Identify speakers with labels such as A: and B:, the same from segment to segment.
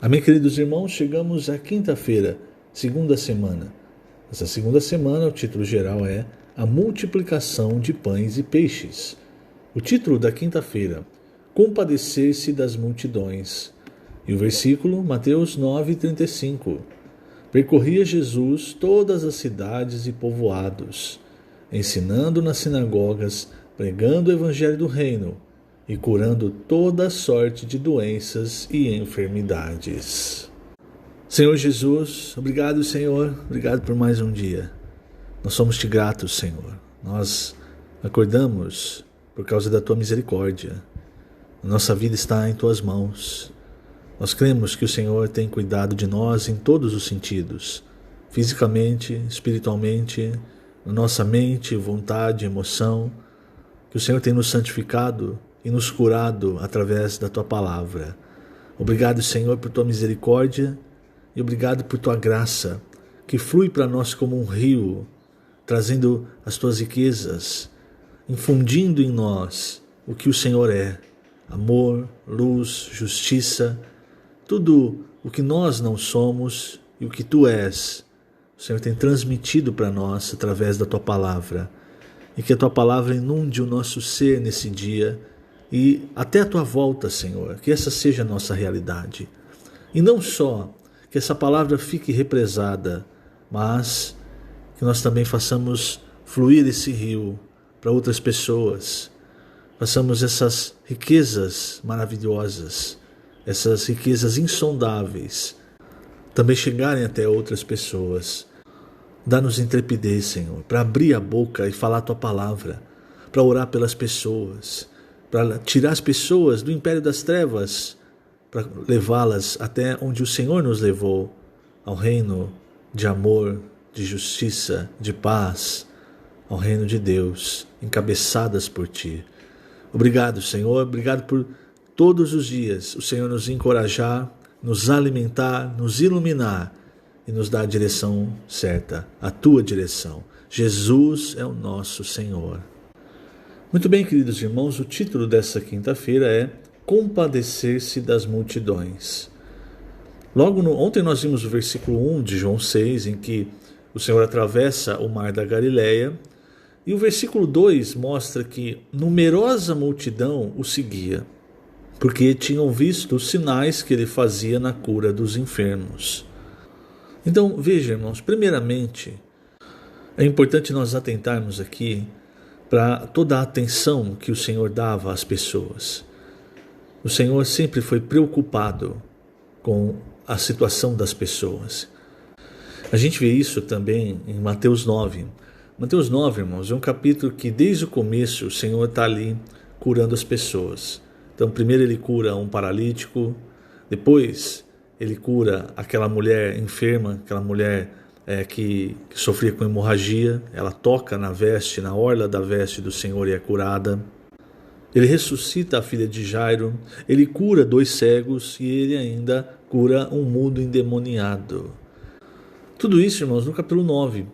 A: Amém, queridos irmãos? Chegamos à quinta-feira, segunda semana. Essa segunda semana, o título geral é A Multiplicação de Pães e Peixes. O título da quinta-feira, Compadecer-se das Multidões. E o versículo, Mateus 9:35. Percorria Jesus todas as cidades e povoados, ensinando nas sinagogas, pregando o evangelho do reino e curando toda sorte de doenças e enfermidades. Senhor Jesus, obrigado, Senhor, obrigado por mais um dia. Nós somos-te gratos, Senhor. Nós acordamos por causa da tua misericórdia. Nossa vida está em tuas mãos. Nós cremos que o Senhor tem cuidado de nós em todos os sentidos, fisicamente, espiritualmente, na nossa mente, vontade, emoção, que o Senhor tem nos santificado e nos curado através da tua palavra. Obrigado, Senhor, por tua misericórdia e obrigado por tua graça, que flui para nós como um rio, trazendo as tuas riquezas, infundindo em nós o que o Senhor é: amor, luz, justiça, tudo o que nós não somos e o que tu és. O Senhor tem transmitido para nós através da tua palavra, e que a tua palavra inunde o nosso ser nesse dia e até a tua volta, Senhor, que essa seja a nossa realidade. E não só que essa palavra fique represada, mas que nós também façamos fluir esse rio para outras pessoas, façamos essas riquezas maravilhosas, essas riquezas insondáveis, também chegarem até outras pessoas. Dá-nos intrepidez, Senhor, para abrir a boca e falar a tua palavra, para orar pelas pessoas, para tirar as pessoas do império das trevas, para levá-las até onde o Senhor nos levou, ao reino de amor, de justiça, de paz, ao reino de Deus, encabeçadas por ti. Obrigado, Senhor, obrigado por todos os dias o Senhor nos encorajar, nos alimentar, nos iluminar e nos dar a direção certa, a tua direção. Jesus é o nosso Senhor. Muito bem, queridos irmãos, o título dessa quinta-feira é Compadecer-se das Multidões. Ontem nós vimos o versículo 1 de João 6, em que o Senhor atravessa o mar da Galileia, e o versículo 2 mostra que numerosa multidão o seguia, porque tinham visto os sinais que ele fazia na cura dos enfermos. Então, veja, irmãos, primeiramente, é importante nós atentarmos aqui para toda a atenção que o Senhor dava às pessoas. O Senhor sempre foi preocupado com a situação das pessoas. A gente vê isso também em Mateus 9. Mateus 9, irmãos, é um capítulo que desde o começo o Senhor está ali curando as pessoas. Então, primeiro ele cura um paralítico, depois ele cura aquela mulher enferma, aquela mulher que sofria com hemorragia. Ela toca na veste, na orla da veste do Senhor e é curada. Ele ressuscita a filha de Jairo, ele cura 2 cegos e ele ainda cura um mudo endemoniado. Tudo isso, irmãos, no capítulo 9.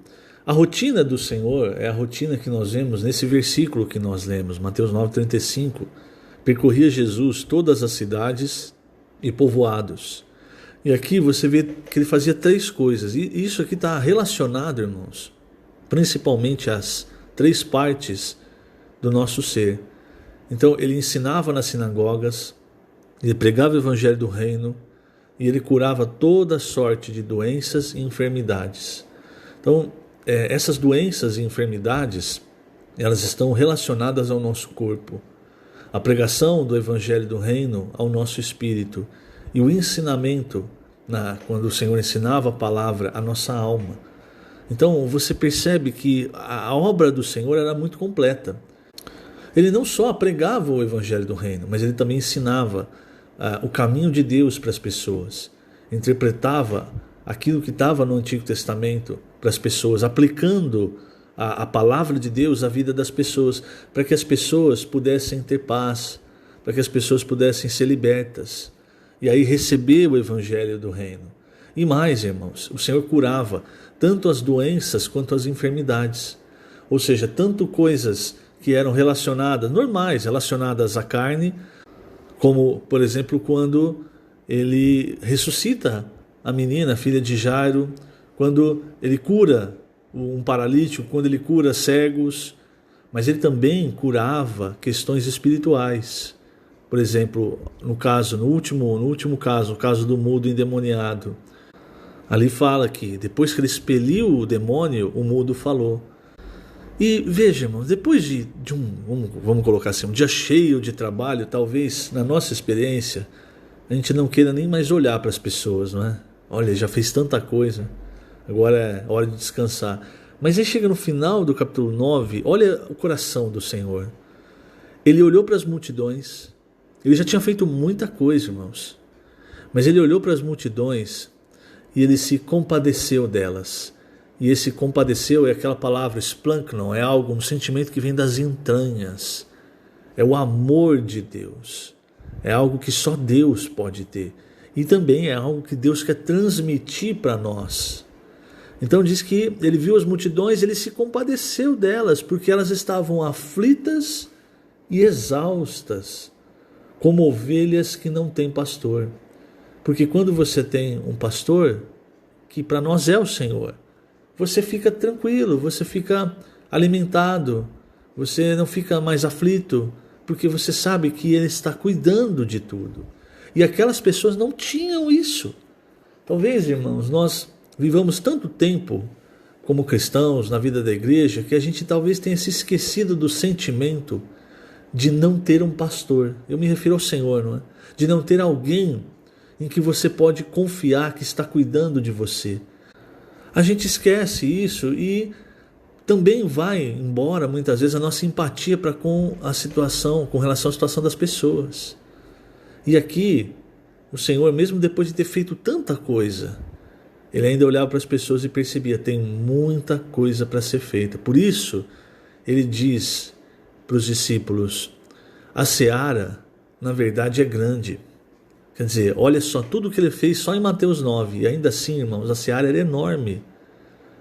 A: A rotina do Senhor é a rotina que nós vemos nesse versículo que nós lemos, Mateus 9:35. Percorria Jesus todas as cidades e povoados. E aqui você vê que ele fazia 3 coisas. E isso aqui está relacionado, irmãos, principalmente às 3 partes do nosso ser. Então ele ensinava nas sinagogas, ele pregava o evangelho do reino e ele curava toda sorte de doenças e enfermidades. Então essas doenças e enfermidades, elas estão relacionadas ao nosso corpo. A pregação do evangelho do reino ao nosso espírito e o ensinamento, quando o Senhor ensinava a palavra, à nossa alma. Então você percebe que a obra do Senhor era muito completa. Ele não só pregava o evangelho do reino, mas ele também ensinava o caminho de Deus para as pessoas. Interpretava aquilo que estava no Antigo Testamento para as pessoas, aplicando a palavra de Deus à vida das pessoas, para que as pessoas pudessem ter paz, para que as pessoas pudessem ser libertas e aí receber o evangelho do reino. E mais, irmãos, o Senhor curava tanto as doenças quanto as enfermidades, ou seja, tanto coisas que eram relacionadas, normais, relacionadas à carne, como, por exemplo, quando ele ressuscita a menina, a filha de Jairo, quando ele cura um paralítico, quando ele cura cegos, mas ele também curava questões espirituais. Por exemplo, no último caso, o caso do mudo endemoniado, ali fala que depois que ele expeliu o demônio, o mudo falou. E veja, irmãos, depois de vamos colocar assim, um dia cheio de trabalho, talvez na nossa experiência, a gente não queira nem mais olhar para as pessoas, não é? Olha, já fez tanta coisa, agora é hora de descansar. Mas aí chega no final do capítulo 9, olha o coração do Senhor. Ele olhou para as multidões, ele já tinha feito muita coisa, irmãos, mas ele olhou para as multidões e ele se compadeceu delas. E esse compadeceu é aquela palavra splanknon, é algo, um sentimento que vem das entranhas. É o amor de Deus. É algo que só Deus pode ter. E também é algo que Deus quer transmitir para nós. Então diz que ele viu as multidões, ele se compadeceu delas, porque elas estavam aflitas e exaustas, como ovelhas que não têm pastor. Porque quando você tem um pastor, que para nós é o Senhor, você fica tranquilo, você fica alimentado, você não fica mais aflito, porque você sabe que Ele está cuidando de tudo. E aquelas pessoas não tinham isso. Talvez, irmãos, nós vivamos tanto tempo como cristãos na vida da igreja, que a gente talvez tenha se esquecido do sentimento de não ter um pastor. Eu me refiro ao Senhor, não é? De não ter alguém em que você pode confiar que está cuidando de você. A gente esquece isso e também vai embora muitas vezes a nossa empatia para com a situação, com relação à situação das pessoas. E aqui, o Senhor, mesmo depois de ter feito tanta coisa, Ele ainda olhava para as pessoas e percebia, tem muita coisa para ser feita. Por isso, Ele diz para os discípulos, a seara, na verdade, é grande. Quer dizer, olha só tudo que Ele fez só em Mateus 9. E ainda assim, irmãos, a seara era enorme,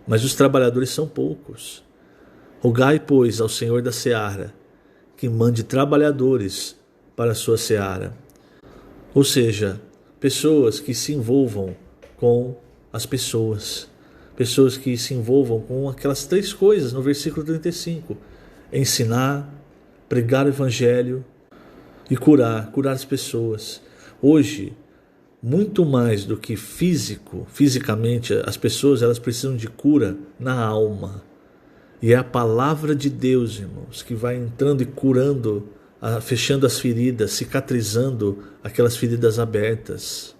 A: mas os trabalhadores são poucos. Rogai, pois, ao Senhor da seara, que mande trabalhadores para a sua seara. Ou seja, pessoas que se envolvam com as pessoas. Pessoas que se envolvam com aquelas 3 coisas no versículo 35. Ensinar, pregar o evangelho e curar as pessoas. Hoje, muito mais do que fisicamente, as pessoas elas precisam de cura na alma. E é a palavra de Deus, irmãos, que vai entrando e curando, fechando as feridas, cicatrizando aquelas feridas abertas.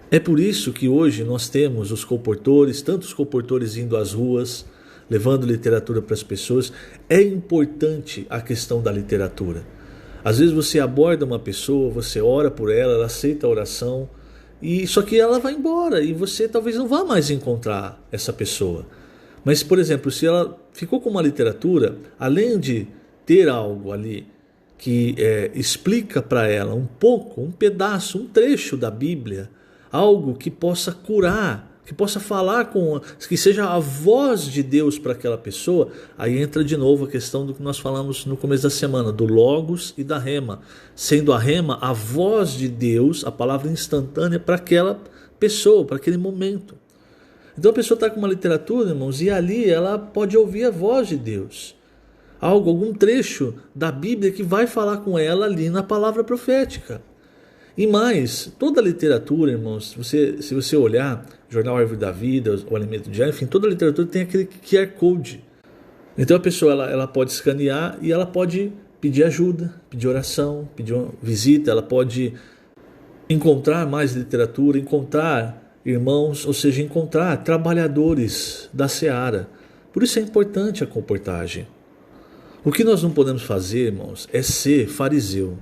A: É por isso que hoje nós temos os colportores, tantos colportores indo às ruas, levando literatura para as pessoas. É importante a questão da literatura. Às vezes você aborda uma pessoa, você ora por ela, ela aceita a oração, só que ela vai embora e você talvez não vá mais encontrar essa pessoa. Mas, por exemplo, se ela ficou com uma literatura, além de ter algo ali que explica para ela um pouco, um pedaço, um trecho da Bíblia, algo que possa curar, que possa falar que seja a voz de Deus para aquela pessoa, aí entra de novo a questão do que nós falamos no começo da semana, do Logos e da Rema, sendo a Rema a voz de Deus, a palavra instantânea para aquela pessoa, para aquele momento. Então a pessoa está com uma literatura, irmãos, e ali ela pode ouvir a voz de Deus, algum trecho da Bíblia que vai falar com ela ali na palavra profética. E mais, toda a literatura, irmãos, se você olhar, Jornal Árvore da Vida, o Alimento Diário, enfim, toda a literatura tem aquele QR Code. Então a pessoa ela pode escanear e ela pode pedir ajuda, pedir oração, pedir uma visita, ela pode encontrar mais literatura, encontrar irmãos, ou seja, encontrar trabalhadores da seara. Por isso é importante a comportagem. O que nós não podemos fazer, irmãos, é ser fariseu.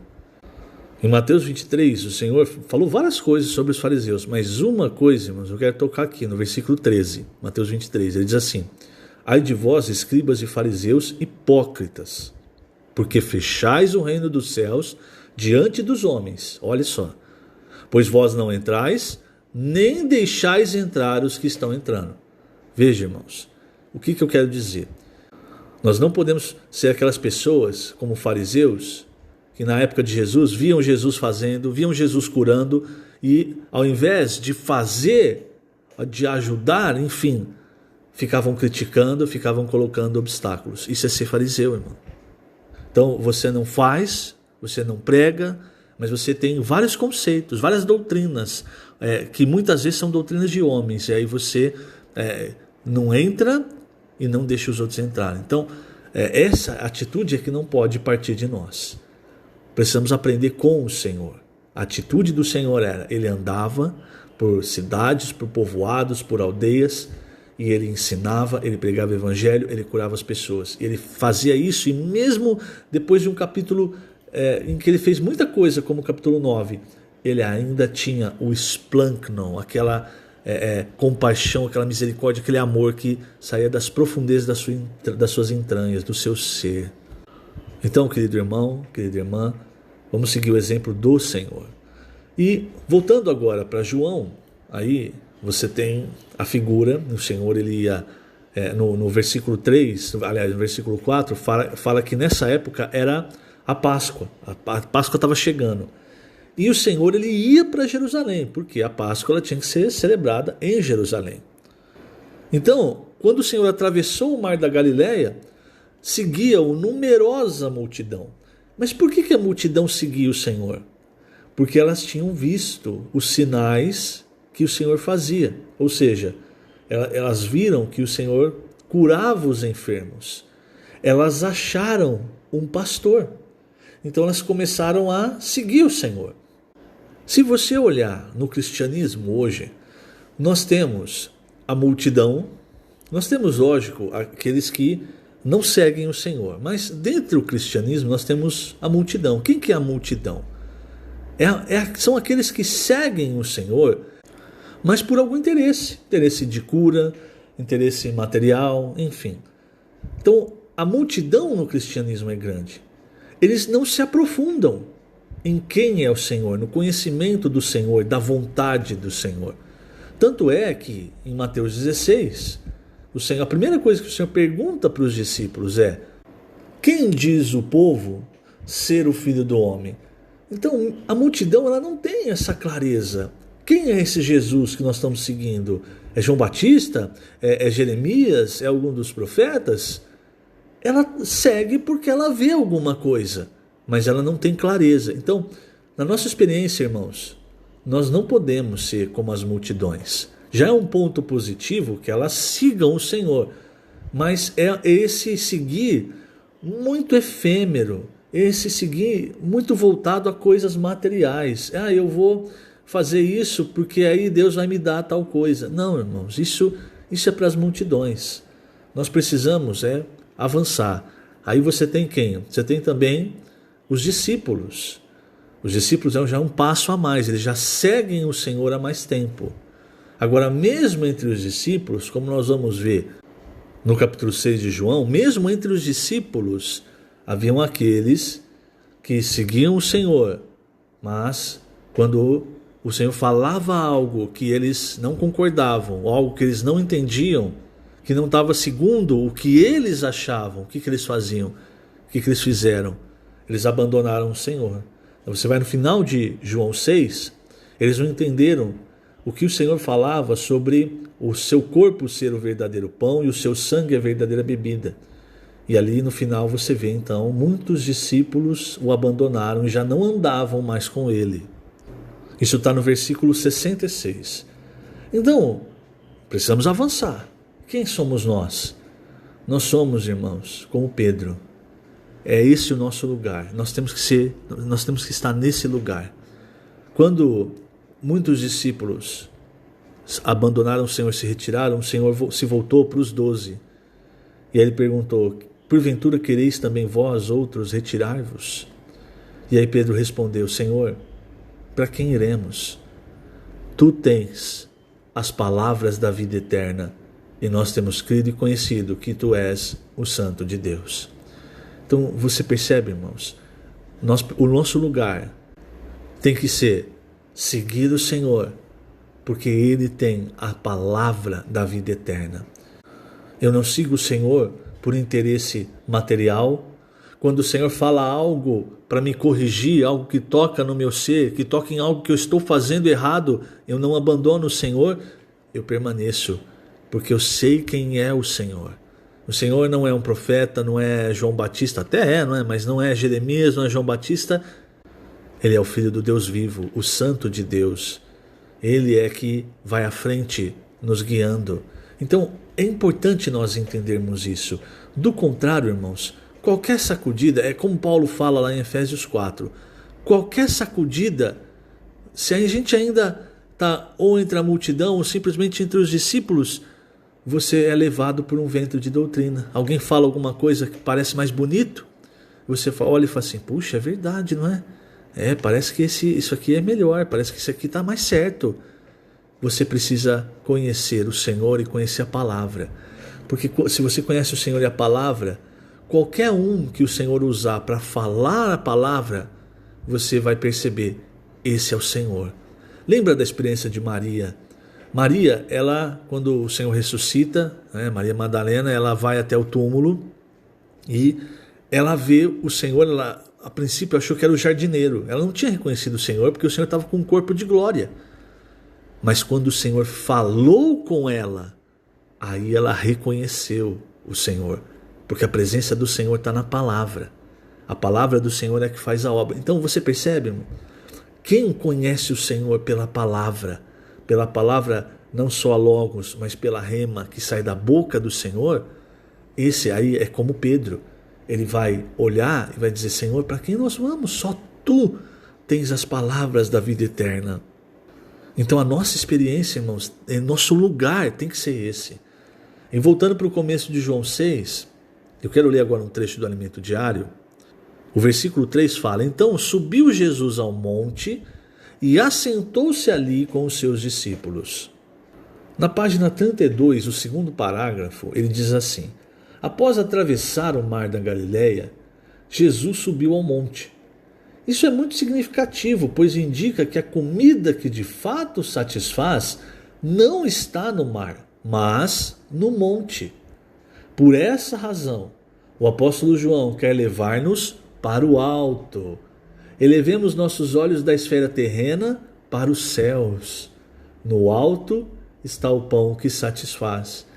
A: Em Mateus 23, o Senhor falou várias coisas sobre os fariseus, mas uma coisa, irmãos, eu quero tocar aqui no versículo 13, Mateus 23, ele diz assim: ai de vós, escribas e fariseus hipócritas, porque fechais o reino dos céus diante dos homens. Olha só, pois vós não entrais, nem deixais entrar os que estão entrando. Veja, irmãos, o que eu quero dizer? Nós não podemos ser aquelas pessoas, como fariseus, que na época de Jesus viam Jesus fazendo, viam Jesus curando, e ao invés de fazer, de ajudar, enfim, ficavam criticando, ficavam colocando obstáculos. Isso é ser fariseu, irmão. Então você não faz, você não prega, mas você tem vários conceitos, várias doutrinas, que muitas vezes são doutrinas de homens, e aí você não entra e não deixa os outros entrarem. Então, essa atitude é que não pode partir de nós. Precisamos aprender com o Senhor. A atitude do Senhor era, ele andava por cidades, por povoados, por aldeias, e ele ensinava, ele pregava o evangelho, ele curava as pessoas. Ele fazia isso, e mesmo depois de um capítulo em que ele fez muita coisa, como o capítulo 9, ele ainda tinha o splanknon, aquela compaixão, aquela misericórdia, aquele amor que saía das profundezas das suas entranhas, do seu ser. Então, querido irmão, querida irmã, vamos seguir o exemplo do Senhor. E voltando agora para João, aí você tem a figura, o Senhor, ele ia, no versículo 3, aliás, no versículo 4, fala que nessa época era a Páscoa estava chegando. E o Senhor, ele ia para Jerusalém, porque a Páscoa ela tinha que ser celebrada em Jerusalém. Então, quando o Senhor atravessou o mar da Galileia, seguia-o numerosa multidão. Mas por que a multidão seguia o Senhor? Porque elas tinham visto os sinais que o Senhor fazia. Ou seja, elas viram que o Senhor curava os enfermos. Elas acharam um pastor. Então elas começaram a seguir o Senhor. Se você olhar no cristianismo hoje, nós temos a multidão, nós temos, lógico, aqueles que não seguem o Senhor. Mas dentro do cristianismo nós temos a multidão. Quem que é a multidão? São aqueles que seguem o Senhor, mas por algum interesse de cura, interesse material, enfim. Então a multidão no cristianismo é grande. Eles não se aprofundam em quem é o Senhor, no conhecimento do Senhor, da vontade do Senhor. Tanto é que em Mateus 16, a primeira coisa que o Senhor pergunta para os discípulos é: quem diz o povo ser o Filho do Homem? Então a multidão ela não tem essa clareza. Quem é esse Jesus que nós estamos seguindo? É João Batista? É Jeremias? É algum dos profetas? Ela segue porque ela vê alguma coisa, mas ela não tem clareza. Então, na nossa experiência, irmãos, nós não podemos ser como as multidões. Já é um ponto positivo que elas sigam o Senhor, mas é esse seguir muito efêmero, esse seguir muito voltado a coisas materiais. Eu vou fazer isso porque aí Deus vai me dar tal coisa. Não, irmãos, isso é para as multidões. Nós precisamos avançar. Aí você tem quem? Você tem também os discípulos. Os discípulos já um passo a mais, eles já seguem o Senhor há mais tempo. Agora, mesmo entre os discípulos, como nós vamos ver no capítulo 6 de João, mesmo entre os discípulos, haviam aqueles que seguiam o Senhor, mas quando o Senhor falava algo que eles não concordavam, algo que eles não entendiam, que não estava segundo o que eles achavam, o que eles faziam, o que eles fizeram, eles abandonaram o Senhor. Então, você vai no final de João 6, eles não entenderam o que o Senhor falava sobre o seu corpo ser o verdadeiro pão e o seu sangue a verdadeira bebida. E ali no final você vê então, muitos discípulos o abandonaram e já não andavam mais com ele. Isso está no versículo 66. Então, precisamos avançar. Quem somos nós? Nós somos, irmãos, como Pedro. É esse o nosso lugar. Nós temos que estar nesse lugar. Quando muitos discípulos abandonaram o Senhor, se retiraram, o Senhor se voltou para os 12. E aí ele perguntou: porventura quereis também vós outros retirar-vos? E aí Pedro respondeu: Senhor, para quem iremos? Tu tens as palavras da vida eterna, e nós temos crido e conhecido que tu és o Santo de Deus. Então você percebe, irmãos, o nosso lugar tem que ser seguir o Senhor, porque Ele tem a palavra da vida eterna. Eu não sigo o Senhor por interesse material. Quando o Senhor fala algo para me corrigir, algo que toca no meu ser, que toca em algo que eu estou fazendo errado, eu não abandono o Senhor, eu permaneço, porque eu sei quem é o Senhor. O Senhor não é um profeta, não é João Batista, até é, não é? Mas não é Jeremias, não é João Batista. Ele é o Filho do Deus vivo, o Santo de Deus. Ele é que vai à frente, nos guiando. Então, é importante nós entendermos isso. Do contrário, irmãos, qualquer sacudida, é como Paulo fala lá em Efésios 4, qualquer sacudida, se a gente ainda está ou entre a multidão ou simplesmente entre os discípulos, você é levado por um vento de doutrina. Alguém fala alguma coisa que parece mais bonito, você olha e fala assim, puxa, é verdade, não é? Parece que isso aqui é melhor, parece que isso aqui está mais certo. Você precisa conhecer o Senhor e conhecer a palavra. Porque se você conhece o Senhor e a palavra, qualquer um que o Senhor usar para falar a palavra, você vai perceber, esse é o Senhor. Lembra da experiência de Maria? Maria, ela, quando o Senhor ressuscita, Maria Madalena, ela vai até o túmulo e ela vê o Senhor, ela, a princípio achou que era o jardineiro. Ela não tinha reconhecido o Senhor porque o Senhor estava com um corpo de glória. Mas quando o Senhor falou com ela, aí ela reconheceu o Senhor. Porque a presença do Senhor está na palavra. A palavra do Senhor é que faz a obra. Então você percebe, irmão? Quem conhece o Senhor pela palavra não só a logos, mas pela rema que sai da boca do Senhor, esse aí é como Pedro. Ele vai olhar e vai dizer, Senhor, para quem nós vamos? Só Tu tens as palavras da vida eterna. Então a nossa experiência, irmãos, nosso lugar tem que ser esse. E voltando para o começo de João 6, eu quero ler agora um trecho do Alimento Diário. O versículo 3 fala, então subiu Jesus ao monte e assentou-se ali com os seus discípulos. Na página 32, o segundo parágrafo, ele diz assim, após atravessar o mar da Galileia, Jesus subiu ao monte. Isso é muito significativo, pois indica que a comida que de fato satisfaz não está no mar, mas no monte. Por essa razão, o apóstolo João quer levar-nos para o alto. Elevemos nossos olhos da esfera terrena para os céus. No alto está o pão que satisfaz.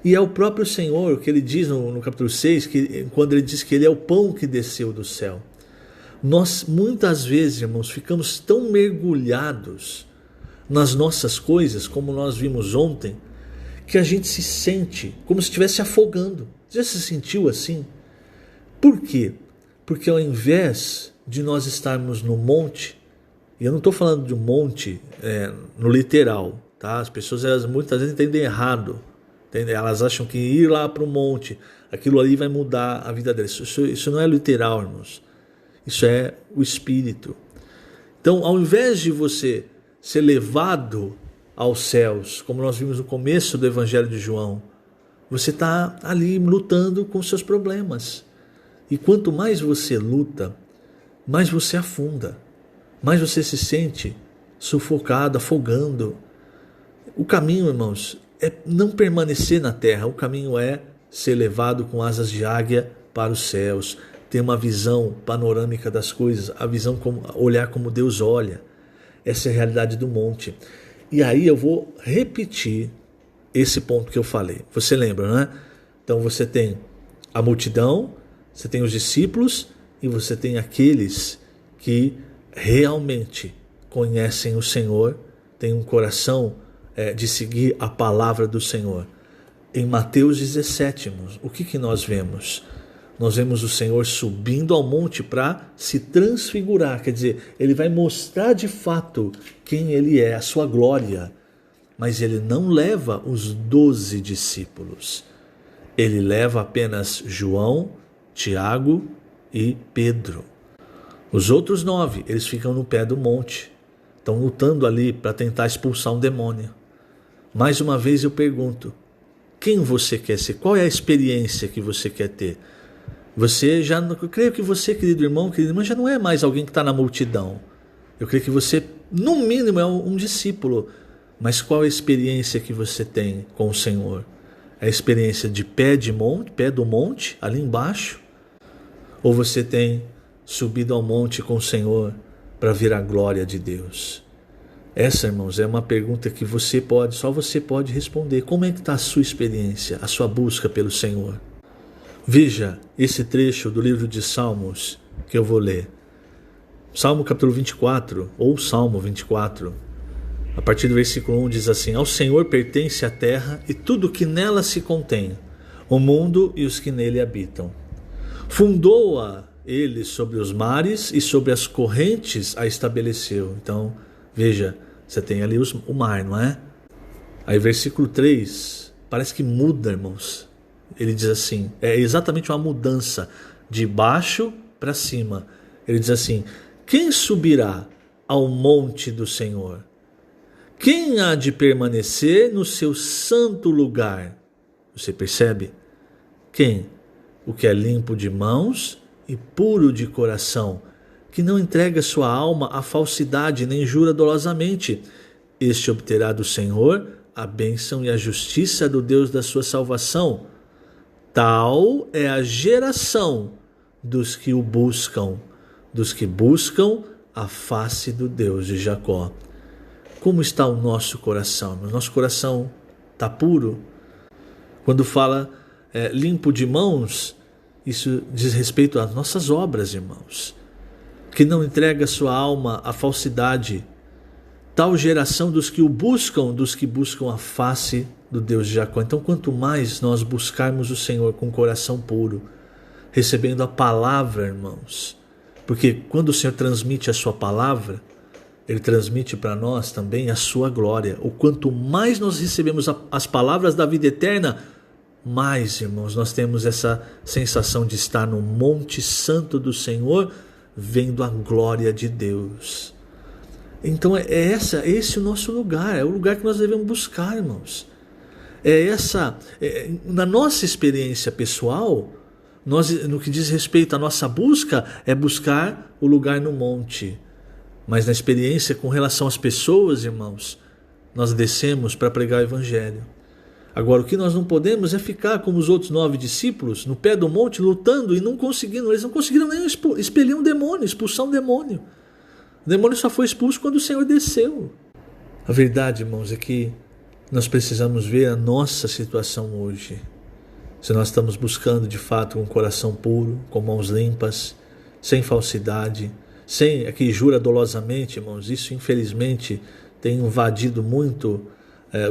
A: E é o próprio Senhor que ele diz no capítulo 6, quando ele diz que ele é o pão que desceu do céu. Nós muitas vezes, irmãos, ficamos tão mergulhados nas nossas coisas, como nós vimos ontem, que a gente se sente como se estivesse afogando. Já se sentiu assim? Por quê? Porque ao invés de nós estarmos no monte, e eu não estou falando de um monte no literal, tá? As pessoas muitas vezes entendem errado. Elas acham que ir lá para o monte, aquilo ali vai mudar a vida delas. Isso não é literal, irmãos. Isso é o Espírito. Então, ao invés de você ser levado aos céus, como nós vimos no começo do Evangelho de João, você está ali lutando com seus problemas. E quanto mais você luta, mais você afunda, mais você se sente sufocado, afogando. O caminho, irmãos, é não permanecer na terra. O caminho é ser levado com asas de águia para os céus, ter uma visão panorâmica das coisas, a visão, olhar como Deus olha. Essa é a realidade do monte. E aí eu vou repetir esse ponto que eu falei. Você lembra, não é? Então você tem a multidão, você tem os discípulos e você tem aqueles que realmente conhecem o Senhor, têm um coração de seguir a palavra do Senhor. Em Mateus 17, irmãos, o que nós vemos? Nós vemos o Senhor subindo ao monte para se transfigurar, quer dizer, ele vai mostrar de fato quem ele é, a sua glória, mas ele não leva os 12 discípulos, ele leva apenas João, Tiago e Pedro. Os outros 9, eles ficam no pé do monte, estão lutando ali para tentar expulsar um demônio. Mais uma vez eu pergunto, quem você quer ser? Qual é a experiência que você quer ter? Eu creio que você, querido irmão, querida irmã, já não é mais alguém que está na multidão. Eu creio que você, no mínimo, é um discípulo. Mas qual é a experiência que você tem com o Senhor? É a experiência de pé do monte, ali embaixo? Ou você tem subido ao monte com o Senhor para ver a glória de Deus? Essa, irmãos, é uma pergunta que só você pode responder. Como é que está a sua experiência, a sua busca pelo Senhor? Veja esse trecho do livro de Salmos que eu vou ler. Salmo capítulo 24, ou Salmo 24, a partir do versículo 1 diz assim: Ao Senhor pertence a terra e tudo que nela se contém, o mundo e os que nele habitam. Fundou-a ele sobre os mares e sobre as correntes a estabeleceu. Então, veja, você tem ali o mar, não é? Aí versículo 3, parece que muda, irmãos. Ele diz assim, é exatamente uma mudança de baixo para cima. Ele diz assim: quem subirá ao monte do Senhor? Quem há de permanecer no seu santo lugar? Você percebe? Quem? O que é limpo de mãos e puro de coração, que não entrega sua alma à falsidade, nem jura dolosamente. Este obterá do Senhor a bênção e a justiça do Deus da sua salvação. Tal é a geração dos que o buscam, dos que buscam a face do Deus de Jacó. Como está o nosso coração? O nosso coração está puro? Quando fala limpo de mãos, isso diz respeito às nossas obras, irmãos. Que não entrega sua alma à falsidade. Tal geração dos que o buscam, dos que buscam a face do Deus de Jacó. Então, quanto mais nós buscarmos o Senhor com o coração puro, recebendo a palavra, irmãos, porque quando o Senhor transmite a sua palavra, Ele transmite para nós também a sua glória. O quanto mais nós recebemos as palavras da vida eterna, mais, irmãos, nós temos essa sensação de estar no Monte Santo do Senhor, vendo a glória de Deus. Então esse o nosso lugar, é o lugar que nós devemos buscar, irmãos. Na nossa experiência pessoal, no que diz respeito à nossa busca, é buscar o lugar no monte. Mas na experiência com relação às pessoas, irmãos, nós descemos para pregar o Evangelho. Agora, o que nós não podemos é ficar como os outros 9 discípulos, no pé do monte, lutando e não conseguindo. Eles não conseguiram nem expelir um demônio, expulsar um demônio. O demônio só foi expulso quando o Senhor desceu. A verdade, irmãos, é que nós precisamos ver a nossa situação hoje. Se nós estamos buscando, de fato, um coração puro, com mãos limpas, sem falsidade, sem que jura dolosamente, irmãos, isso infelizmente tem invadido muito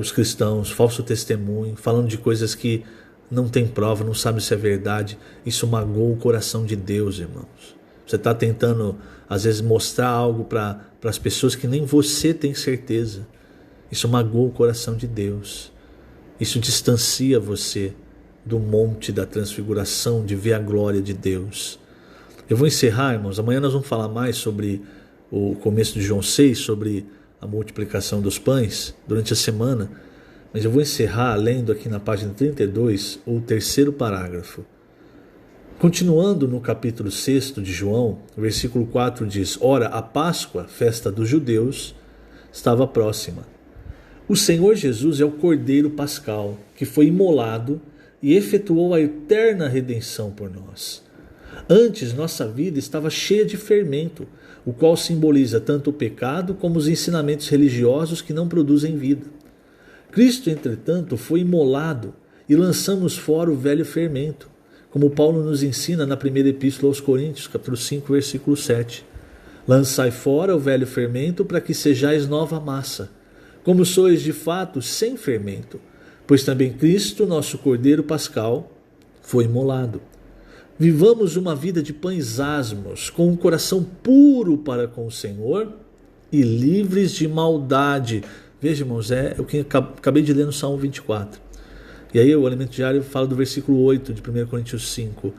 A: os cristãos, falso testemunho, falando de coisas que não tem prova, não sabe se é verdade. Isso magoa o coração de Deus, irmãos. Você está tentando, às vezes, mostrar algo para as pessoas que nem você tem certeza. Isso magoa o coração de Deus. Isso distancia você do monte da transfiguração, de ver a glória de Deus. Eu vou encerrar, irmãos. Amanhã nós vamos falar mais sobre o começo de João 6, sobre a multiplicação dos pães durante a semana. Mas eu vou encerrar lendo aqui na página 32 o 3º parágrafo. Continuando no capítulo 6 de João, o versículo 4 diz: Ora, a Páscoa, festa dos judeus, estava próxima. O Senhor Jesus é o Cordeiro Pascal, que foi imolado e efetuou a eterna redenção por nós. Antes, nossa vida estava cheia de fermento, o qual simboliza tanto o pecado como os ensinamentos religiosos que não produzem vida. Cristo, entretanto, foi imolado e lançamos fora o velho fermento, como Paulo nos ensina na primeira epístola aos Coríntios, capítulo 5, versículo 7. Lançai fora o velho fermento para que sejais nova massa, como sois de fato sem fermento, pois também Cristo, nosso Cordeiro Pascal, foi imolado. Vivamos uma vida de pães asmos, com um coração puro para com o Senhor e livres de maldade. Veja, irmãos, é o que eu acabei de ler no Salmo 24. E aí o Alimento Diário fala do versículo 8 de 1 Coríntios 5.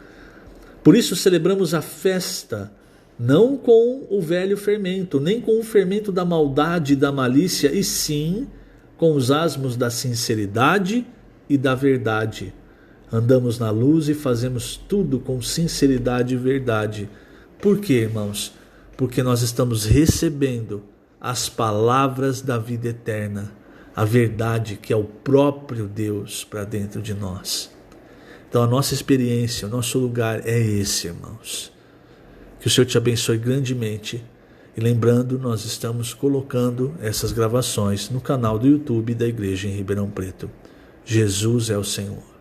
A: Por isso celebramos a festa, não com o velho fermento, nem com o fermento da maldade e da malícia, e sim com os asmos da sinceridade e da verdade. Andamos na luz e fazemos tudo com sinceridade e verdade. Por quê, irmãos? Porque nós estamos recebendo as palavras da vida eterna, a verdade que é o próprio Deus para dentro de nós. Então a nossa experiência, o nosso lugar é esse, irmãos. Que Que o Senhor te abençoe grandemente. E lembrando, nós estamos colocando essas gravações no canal do YouTube da Igreja em Ribeirão Preto. Jesus é o Senhor.